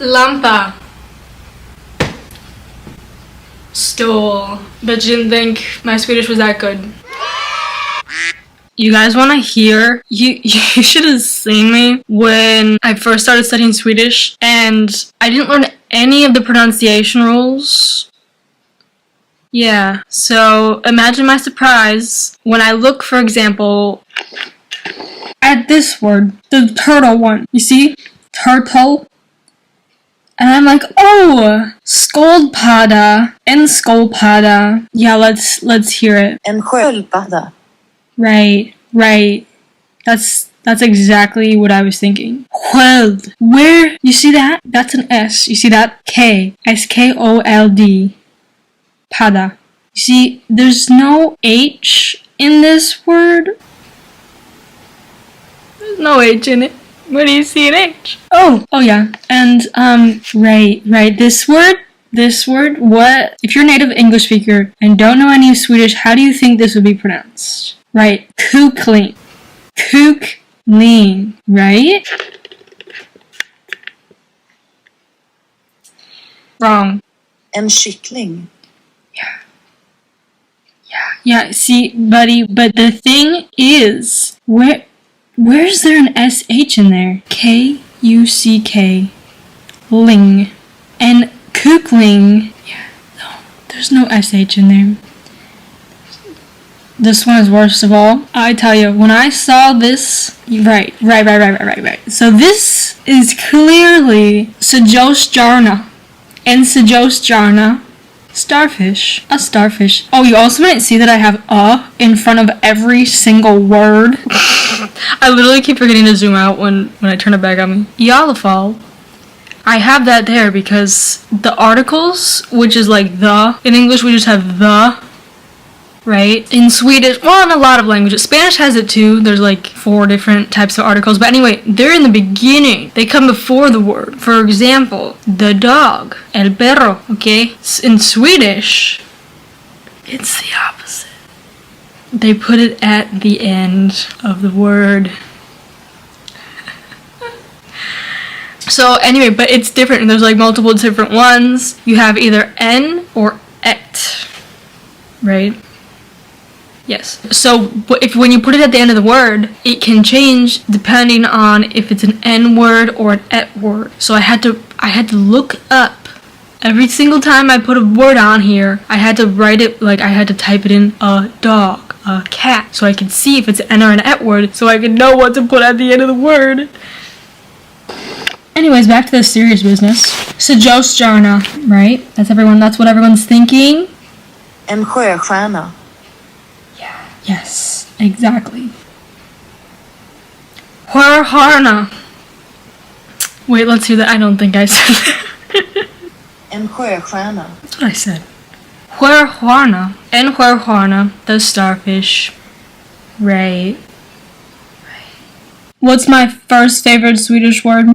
Lampa. Stole. Bet you didn't think my Swedish was that good. You guys want to hear? You should have seen me when I first started studying Swedish, and I didn't learn any of the pronunciation rules. Yeah, so imagine my surprise when I look, for example, at this word, the turtle one. You see? Turtle. And I'm like, oh, sköldpadda and sköldpadda. Yeah, let's hear it. En sköldpadda. Right. That's exactly what I was thinking. Sköld. Where? You see that? That's an S. You see that? K. S-K-O-L-D. Pada. You see, there's no H in this word. There's no H in it. Where do you see an H? Oh yeah. And, right. This word, what? If you're a native English speaker and don't know any Swedish, how do you think this would be pronounced? Right. Kukling. Kukling. Right? Wrong. En kyckling. Yeah, see, buddy, but the thing is, where's there an SH in there? K-U-C-K. Ling. And kukling. Yeah, no, there's no SH in there. This one is worst of all. I tell you, when I saw this, right. So this is clearly Sajosjarna. And Sajosjarna, starfish. A starfish. Oh, you also might see that I have a in front of every single word. I literally keep forgetting to zoom out when I turn it back on me. Iallafall. I have that there because the articles, which is like the, in English we just have the, right? In Swedish, well, in a lot of languages. Spanish has it too. There's like 4 different types of articles. But anyway, they're in the beginning. They come before the word. For example, the dog. El perro, okay? In Swedish, it's the opposite. They put it at the end of the word. So anyway, but it's different. There's like multiple different ones. You have either N or et, right? Yes. So when you put it at the end of the word, it can change depending on if it's an N word or an et word. So I had to look up every single time I put a word on here. I had to write it, like I had to type it in a dog, a cat, so I could see if it's an N or an et word, so I could know what to put at the end of the word. Anyways, back to the serious business. Sajosjarna, right? That's what everyone's thinking. En sjöstjärna. Yes, exactly. Sjöstjärna. Wait, let's hear that. I don't think I said that. En sjöstjärna. That's what I said. Sjöstjärna. En sjöstjärna. The starfish. Right. What's my first favorite Swedish word?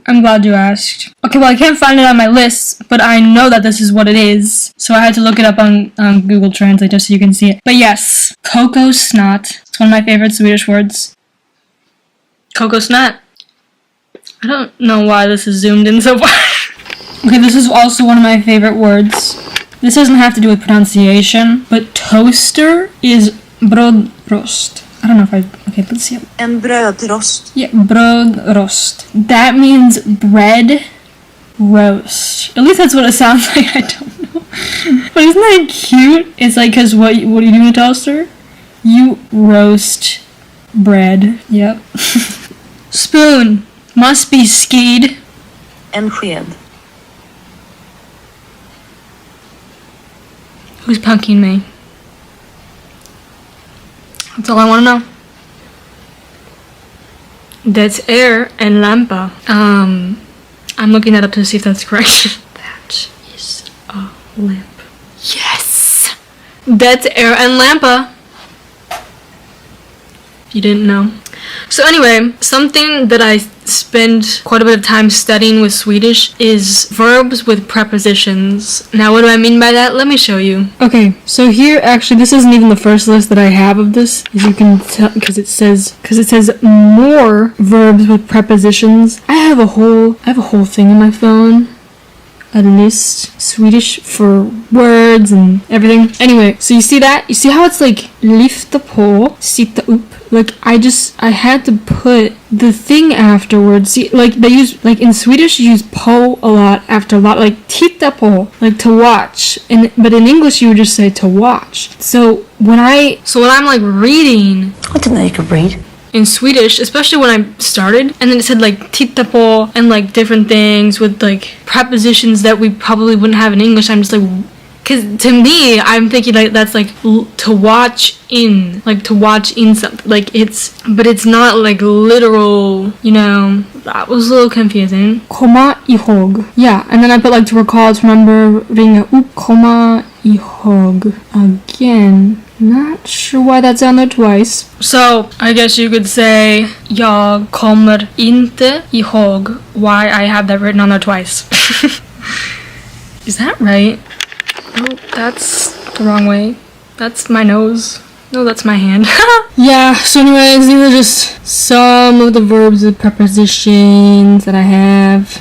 I'm glad you asked. Okay, well, I can't find it on my list, but I know that this is what it is. So I had to look it up on Google Translate just so you can see it. But yes, kokosnot. It's one of my favorite Swedish words. Kokosnot. I don't know why this is zoomed in so far. Okay, this is also one of my favorite words. This doesn't have to do with pronunciation, but toaster is brödrost. I don't know if okay, let's see. En brödrost. Yeah, brödrost. That means bread roast. At least that's what it sounds like. I don't know. But isn't that cute? It's like, because what do you do in a toaster? You roast bread. Yep. Spoon. Must be sked. En sked. Who's punking me? That's all I want to know. That's air and lampa. I'm looking that up to see if that's correct. That is a lamp. Yes! That's air and lampa. If you didn't know. So anyway, something that I spend quite a bit of time studying with Swedish is verbs with prepositions. Now, what do I mean by that? Let me show you. Okay, so here, actually, this isn't even the first list that I have of this, as you can tell, because it says more verbs with prepositions. I have a whole thing on my phone. A list, Swedish for words and everything. Anyway, so you see that? You see how it's like lyfta på, sitta upp? Like I had to put the thing afterwards. See, like they use, like in Swedish you use po a lot after a lot, like titta på, like to watch. But in English you would just say to watch. So when I'm like reading, I didn't know you could read. In Swedish, especially when I started, and then it said like titta på and like different things with like prepositions that we probably wouldn't have in English. I'm just like, because to me, I'm thinking like that's like to watch in, like to watch in something. Like but it's not like literal, you know. That was a little confusing. Komma ihåg. Yeah, and then I put like to recall, to remember, ringa upp, komma ihåg. Again. Not sure why that's on there twice. So, I guess you could say jag kommer inte ihåg why I have that written on there twice. Is that right? Oh, that's the wrong way. That's my nose. No, that's my hand. Yeah, so anyways, these are just some of the verbs with prepositions that I have.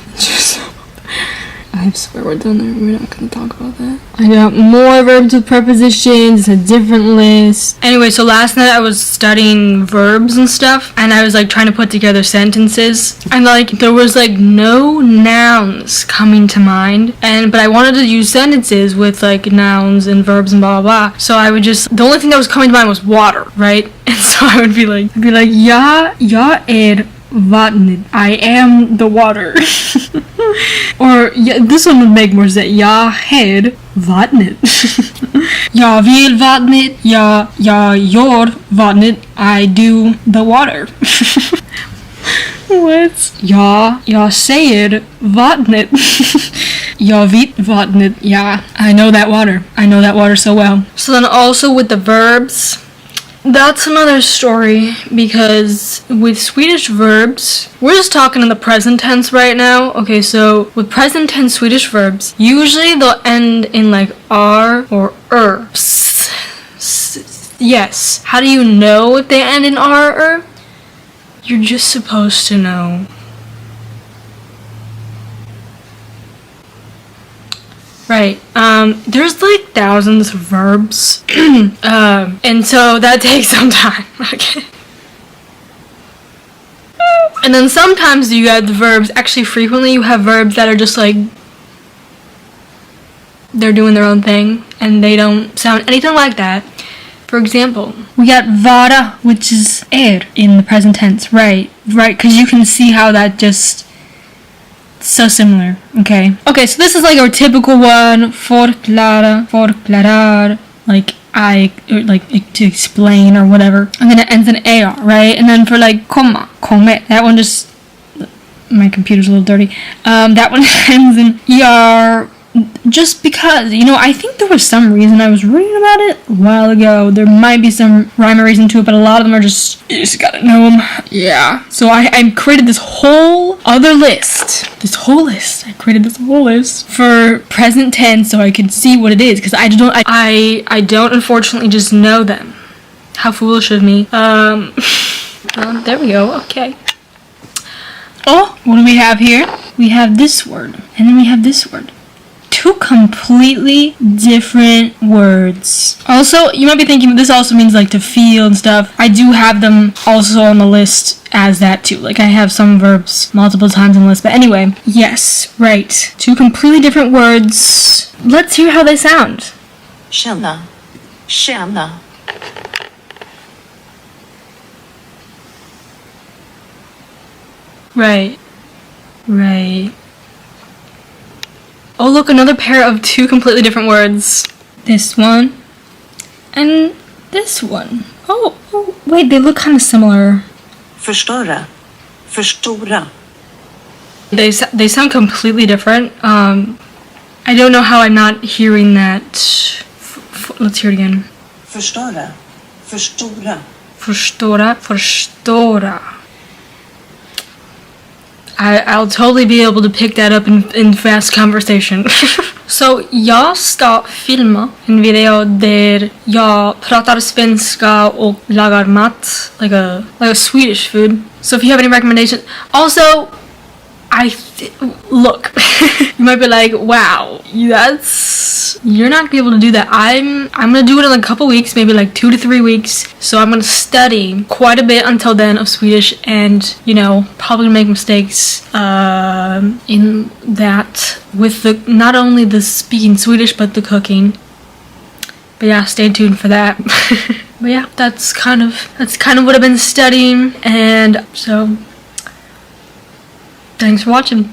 I have swear words on there. We're not going to talk about that. I got more verbs with prepositions. It's a different list. Anyway, so last night I was studying verbs and stuff, and I was like trying to put together sentences, and like there was like no nouns coming to mind, but I wanted to use sentences with like nouns and verbs and blah blah blah. So I would just, the only thing that was coming to mind was water, right? And so I would be like, jag vattnet. I am the water. Or yeah, this one would make more sense. Jag är vattnet. Jag vill vattnet. Jag gör vattnet. I do the water. What? Jag säger vattnet. Jag vet vattnet. Yeah, I know that water. I know that water so well. So then also with the verbs, that's another story, because with Swedish verbs, we're just talking in the present tense right now. Okay, so with present tense Swedish verbs, usually they'll end in like R or Yes. How do you know if they end in R or? You're just supposed to know. Right. There's like thousands of verbs. And so that takes some time. Okay. And then sometimes you have the verbs, actually frequently you have verbs that are just like, they're doing their own thing and they don't sound anything like that. For example, we got vara, which is in the present tense. Right, because you can see how that just, so similar. Okay, so this is like our typical one. Förklara, like to explain or whatever. And then it ends in ar, right? And then for like komme, that one just, my computer's a little dirty. That one ends in er. Just because, you know, I think there was some reason, I was reading about it a while ago. There might be some rhyme or reason to it, but a lot of them are just, you just gotta know them. Yeah. So I created this whole other list. I created this whole list for present tense so I could see what it is, because I don't unfortunately just know them. How foolish of me. Well, there we go. Okay. Oh, what do we have here? We have this word, and then we have this word. Two completely different words. Also, you might be thinking this also means like to feel and stuff. I do have them also on the list as that too. Like I have some verbs multiple times on the list. But anyway, yes, right. Two completely different words. Let's hear how they sound. Känna. Right. Oh, look, another pair of two completely different words. This one and this one. Oh, wait, they look kind of similar. Förstora. They sound completely different. I don't know how I'm not hearing that. Let's hear it again. Förstora. Förstora. I'll totally be able to pick that up in fast conversation. Så jag ska filma en video där jag pratar svenska och lagar mat, like a Swedish food. So if you have any recommendation, also look, you might be like, wow, you're not gonna be able to do that. I'm gonna do it in a couple weeks, maybe like 2 to 3 weeks. So I'm gonna study quite a bit until then of Swedish, and probably gonna make mistakes in that with not only the speaking Swedish but the cooking. But yeah, stay tuned for that. But yeah, that's kind of what I've been studying, and so thanks for watching.